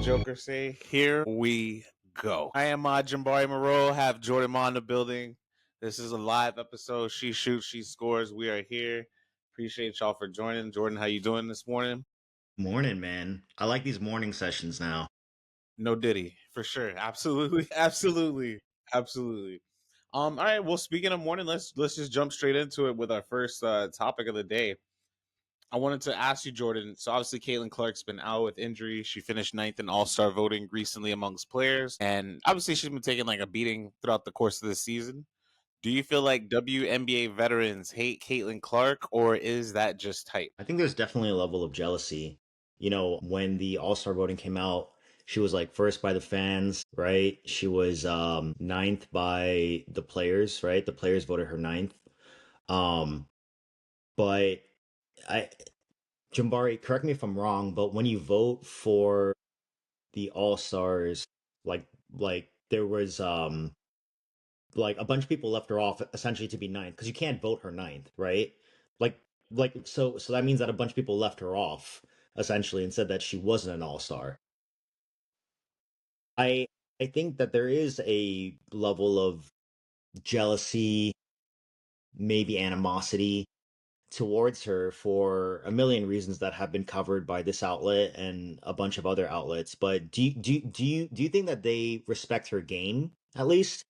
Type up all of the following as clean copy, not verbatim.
Joker say, here we go. I am Jambari Moreau, have Jordan Ma in the building. This is a live episode. She shoots, she scores. We are here. Appreciate y'all for joining. Jordan, how you doing this morning? Morning, man. I like these morning sessions now. No Diddy, for sure. Absolutely. Absolutely. Absolutely. All right. Well, speaking of morning, let's just jump straight into it with our first topic of the day. I wanted to ask you, Jordan. So obviously, Caitlin Clark's been out with injury. She finished ninth in All Star voting recently amongst players, and obviously, she's been taking like a beating throughout the course of the season. Do you feel like WNBA veterans hate Caitlin Clark, or is that just hype? I think there's definitely a level of jealousy. When the All-Star voting came out, she was like first by the fans, right? She was ninth by the players, right? The players voted her ninth. Um, but I Jambari, correct me if I'm wrong, but when you vote for the All-Stars, like there was like a bunch of people left her off essentially to be ninth because you can't vote her ninth, right? Like so that means that a bunch of people left her off essentially and said that she wasn't an all-star. I I think that there is a level of jealousy, maybe animosity towards her for a million reasons that have been covered by this outlet and a bunch of other outlets. But do you think that they respect her game at least?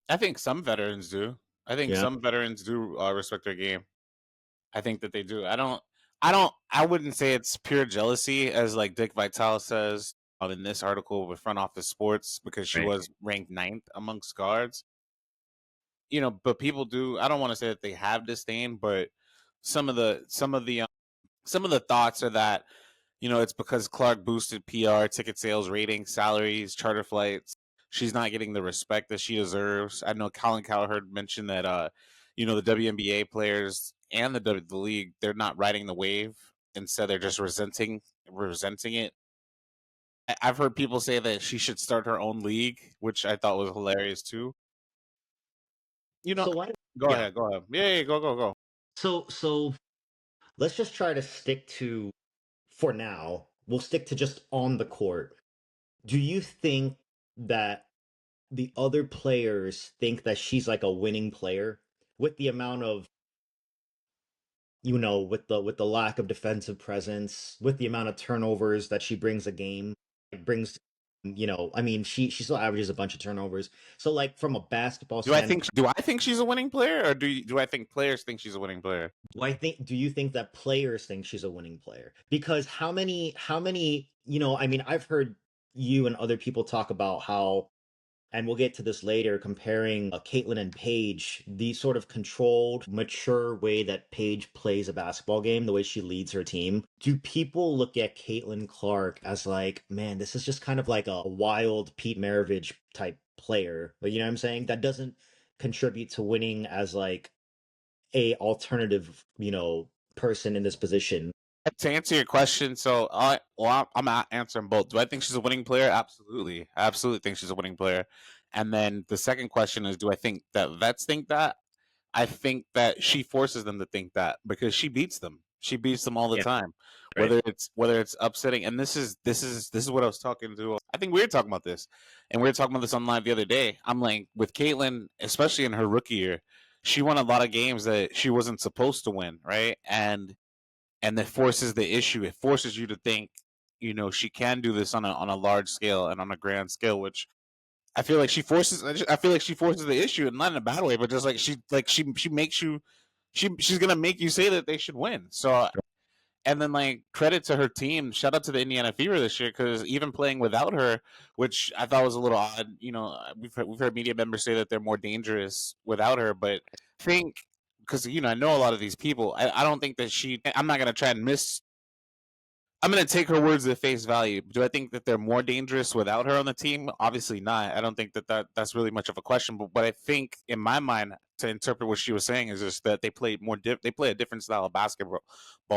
I think some veterans do. I think Yeah. some veterans do respect their game. I think that they do. I wouldn't say it's pure jealousy, as like Dick Vitale says in this article with Front Office Sports, because she Right. was ranked ninth amongst guards. But people do. I don't want to say that they have disdain, but some of the some of the some of the thoughts are that it's because Clark boosted PR, ticket sales, ratings, salaries, charter flights. She's not getting the respect that she deserves. I know Colin Cowherd mentioned that the WNBA players and the league, they're not riding the wave. Instead, they're just resenting it. I've heard people say that she should start her own league, which I thought was hilarious too. You know, So why go yeah. ahead, go ahead. Yeah, go. So let's just try to stick to, for now, we'll stick to just on the court. Do you think that the other players think that she's like a winning player with the amount of, with the lack of defensive presence, with the amount of turnovers that she brings a game, brings, I mean, she still averages a bunch of turnovers. So like from a basketball standpoint, Do I think she's a winning player, or do I think players think she's a winning player? do you think that players think she's a winning player? Because how many, I mean, I've heard you and other people talk about how, and we'll get to this later, comparing Caitlyn and Paige, the sort of controlled, mature way that Paige plays a basketball game, the way she leads her team. Do people look at Caitlyn Clark as like, man, this is just kind of like a wild Pete Maravich type player? But you know what I'm saying? That doesn't contribute to winning as like a alternative, person in this position. To answer your question, so I'm answering both. Do I think she's a winning player? Absolutely, I absolutely think she's a winning player. And then the second question is, do I think that vets think that? I think that she forces them to think that because she beats them. She beats them all the Yeah, time, right. whether it's upsetting. And this is what I was talking to. I think we were talking about this, and we were talking about this on live the other day. I'm like, with Caitlyn, especially in her rookie year, she won a lot of games that she wasn't supposed to win, right? And that forces the issue. It forces you to think, she can do this on a large scale and on a grand scale, which I feel like she forces. I feel like she forces the issue, and not in a bad way, but just she makes you. She's gonna make you say that they should win. So, and then like credit to her team. Shout out to the Indiana Fever this year, because even playing without her, which I thought was a little odd. We've heard media members say that they're more dangerous without her, but I think because I know a lot of these people. I don't think that she. I'm not gonna try and miss. I'm going to take her words at face value. Do I think that they're more dangerous without her on the team? Obviously not. I don't think that's really much of a question. But I think, in my mind, to interpret what she was saying is just that they play a different style of basketball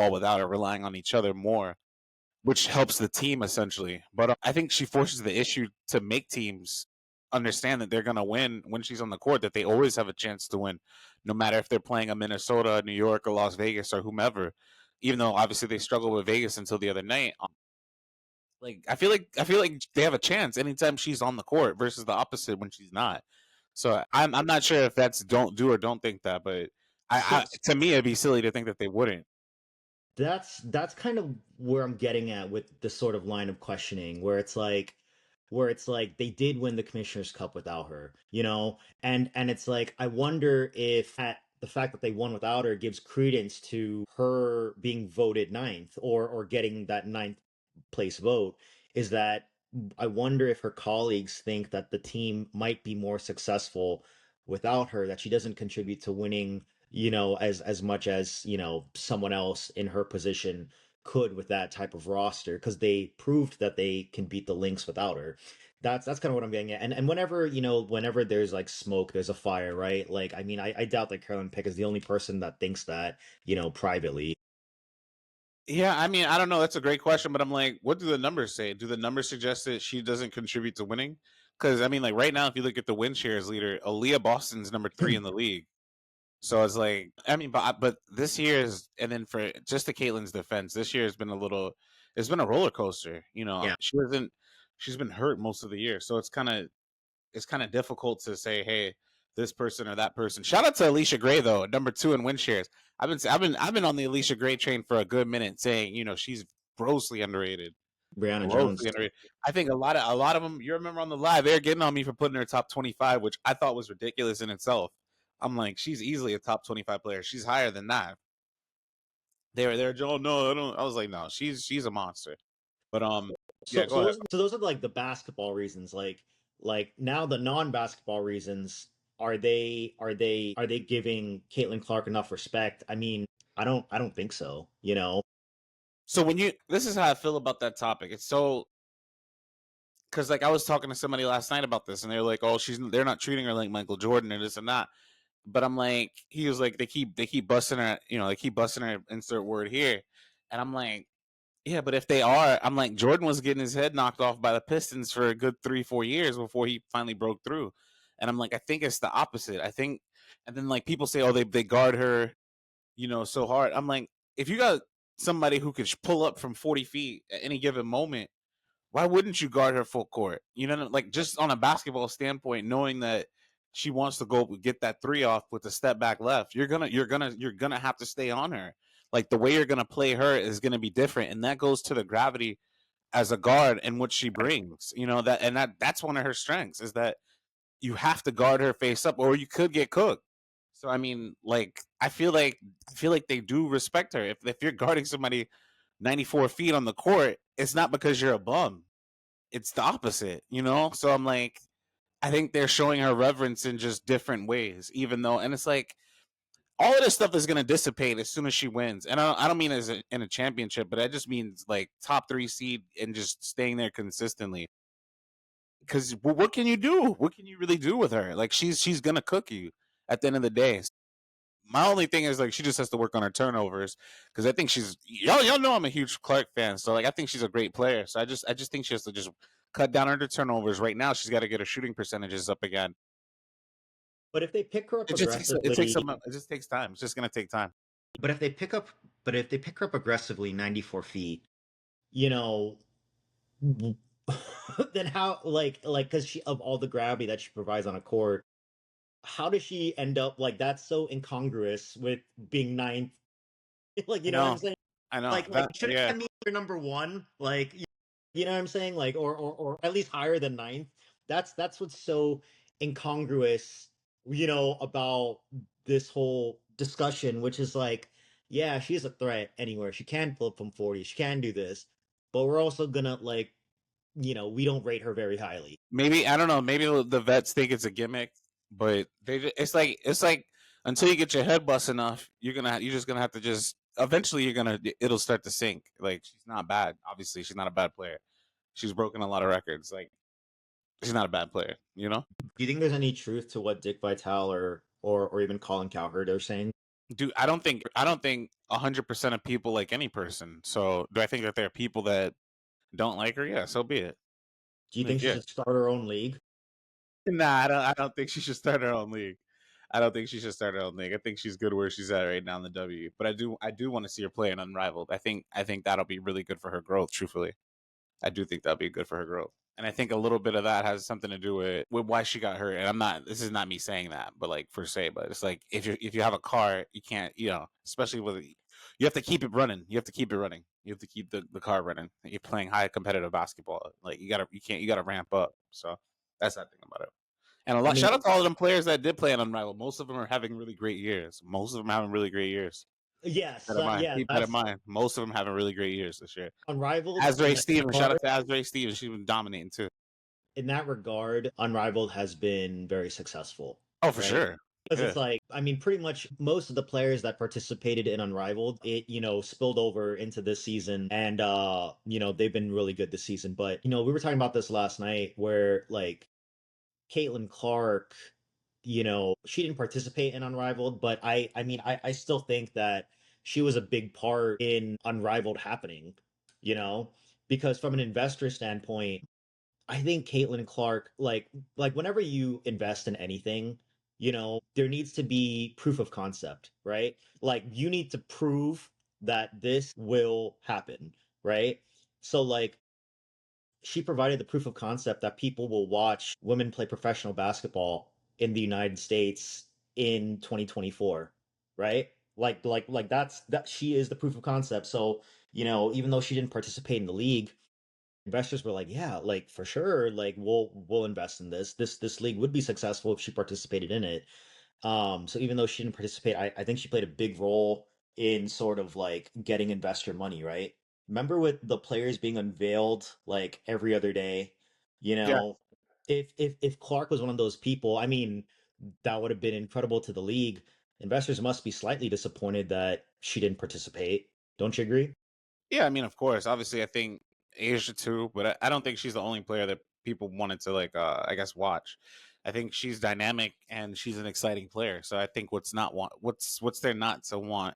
without her, relying on each other more, which helps the team essentially. But I think she forces the issue to make teams understand that they're going to win when she's on the court, that they always have a chance to win, no matter if they're playing a Minnesota, New York, or Las Vegas, or whomever. Even though obviously they struggled with Vegas until the other night. Like I feel like they have a chance anytime she's on the court versus the opposite when she's not. So I'm not sure if that's don't do or don't think that, but So, I to me it'd be silly to think that they wouldn't. that's kind of where I'm getting at with this sort of line of questioning, where it's like they did win the Commissioner's Cup without her, you know, and it's like I wonder if the fact that they won without her gives credence to her being voted ninth, or getting that ninth place vote. Is that I wonder if her colleagues think that the team might be more successful without her, that she doesn't contribute to winning, as much as, someone else in her position could with that type of roster, because they proved that they can beat the Lynx without her. That's kind of what I'm getting at. And whenever, whenever there's like smoke, there's a fire, right? Like, I mean, I doubt that Carolyn Pick is the only person that thinks that, privately. Yeah, I mean, I don't know. That's a great question, but I'm like, what do the numbers say? Do the numbers suggest that she doesn't contribute to winning? Because I mean, like right now, if you look at the win shares leader, Aaliyah Boston's number 3 in the league. So it's like, I mean, but this year's, and then for just to Caitlin's defense, this year has been it's been a roller coaster. Yeah. She's been hurt most of the year, so it's kind of difficult to say, hey, this person or that person. Shout out to Alicia Gray though, number 2 in win shares. I've been on the Alicia Gray train for a good minute, saying she's grossly underrated, Brianna Jones. grossly underrated. I think a lot of them. You remember on the live, they're getting on me for putting her top 25, which I thought was ridiculous in itself. I'm like, she's easily a top 25 player. She's higher than that. They were there, Joe. No, I don't. I was like, no, she's a monster. But yeah, So go ahead. so those are like the basketball reasons. Like now the non-basketball reasons, are they giving Caitlin Clark enough respect? I mean, I don't think so, you know. So this is how I feel about that topic. It's so because like I was talking to somebody last night about this, and they're like, "Oh, they're not treating her like Michael Jordan and this and that." But I'm like, he was like, they keep busting her, they keep busting her insert word here, and I'm like, yeah, but if they are, I'm like, Jordan was getting his head knocked off by the Pistons for a good 3-4 years before he finally broke through, and I'm like, I think it's the opposite. I think, and then like people say, oh, they guard her, so hard. I'm like, if you got somebody who could pull up from 40 feet at any given moment, why wouldn't you guard her full court? Like just on a basketball standpoint, knowing that she wants to go get that three off with a step back left, you're gonna have to stay on her. Like the way you're gonna play her is gonna be different, and that goes to the gravity as a guard and what she brings. That's one of her strengths is that you have to guard her face up, or you could get cooked. So I mean, like I feel like they do respect her. If you're guarding somebody 94 feet on the court, it's not because you're a bum, it's the opposite. So I'm like, I think they're showing her reverence in just different ways, even though, and it's like all of this stuff is going to dissipate as soon as she wins. And I don't mean in a championship, but that just means like top 3 seed and just staying there consistently. Because what can you do? What can you really do with her? Like she's going to cook you at the end of the day. My only thing is like she just has to work on her turnovers because I think she's y'all know I'm a huge Clark fan, so like I think she's a great player. So I just think she has to just cut down her turnovers. Right now, she's got to get her shooting percentages up again. But if they pick her up It takes aggressively, some. It just takes time. It's just gonna take time. but if they pick up, but if they pick her up aggressively, 94 feet, you know, then how, like, because she, of all the gravity that she provides on a court, how does she end up like that's so incongruous with being ninth? Like, I you know what know. I'm saying? I know Like that. shouldn't Yeah, that mean you're number one? Like, you know what I'm saying? Like, or at least higher than ninth. That's what's so incongruous, about this whole discussion, which is like, yeah, she's a threat anywhere. She can flip from 40. She can do this, but we're also gonna like, we don't rate her very highly. maybe I don't know. Maybe the vets think it's a gimmick, but it's like until you get your head bust enough, you're just gonna have to just eventually it'll start to sink. Like she's not bad. Obviously, she's not a bad player. She's broken a lot of records. Like she's not a bad player. Do you think there's any truth to what Dick Vitale or even Colin Cowherd are saying? Dude, I don't think 100% of people like any person. So do I think that there are people that don't like her? Yeah, so be it. Do you Like think she yeah, should start her own league? nah, I don't think she should start her own league. I don't think she should start her own league. I think she's good where she's at right now in the W. But I do want to see her play an unrivaled. I think that'll be really good for her growth. Truthfully, I do think that'd be good for her growth. And I think a little bit of that has something to do with why she got hurt. And I'm not, this is not me saying that, but like per se, but it's like if you have a car, you can't, especially with you have to keep it running. You have to keep it running. You have to keep the car running. You're playing high competitive basketball. Like you gotta ramp up. So that's that thing about it. And a I lot mean, shout out to all of them players that did play on Unrivaled. Most of them are having really great years. Most of them having really great years. yes, That in mind. yeah, Keep that in that's mind. Most of them having really great years this year. Unrivaled in Azrae that Stevens, shout regard. out to Azrae Stevens. She's been dominating too. In that regard, Unrivaled has been very successful, Oh, for right? sure. Because Yeah. it's like, I mean, pretty much most of the players that participated in Unrivaled, it, spilled over into this season and they've been really good this season. But, we were talking about this last night where like Caitlin Clark, she didn't participate in Unrivaled, but I still think that she was a big part in Unrivaled happening, you know, because from an investor standpoint, I think Caitlin Clark, like whenever you invest in anything, there needs to be proof of concept, right? Like you need to prove that this will happen, right? So like she provided the proof of concept that people will watch women play professional basketball in the United States in 2024, right? Like that she is the proof of concept. So, even though she didn't participate in the league, investors were like, yeah, like for sure, like we'll invest in this. This league would be successful if she participated in it. So even though she didn't participate, I think she played a big role in sort of like getting investor money, right? Remember with the players being unveiled like every other day, you Yeah. know, if Clark was one of those people, I mean, that would have been incredible to the league. Investors must be slightly disappointed that she didn't participate. Don't you agree? Yeah, I mean, of course. Obviously, I think Asia too, but I don't think she's the only player that people wanted to like. I guess watch. I think she's dynamic and she's an exciting player. So I think what's there not to want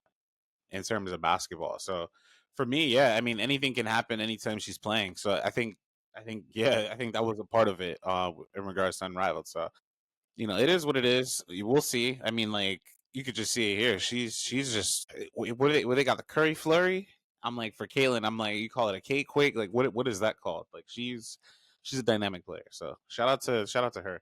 in terms of basketball. So for me, yeah, I mean, anything can happen anytime she's playing. So I think that was a part of it. In regards to Unrivaled. So it is what it is. We'll see. I mean, like you could just see it here. She's just what they got the Curry flurry. I'm like for Caitlin. I'm like you call it a cake quake. Like what is that called? Like she's a dynamic player. So shout out to her.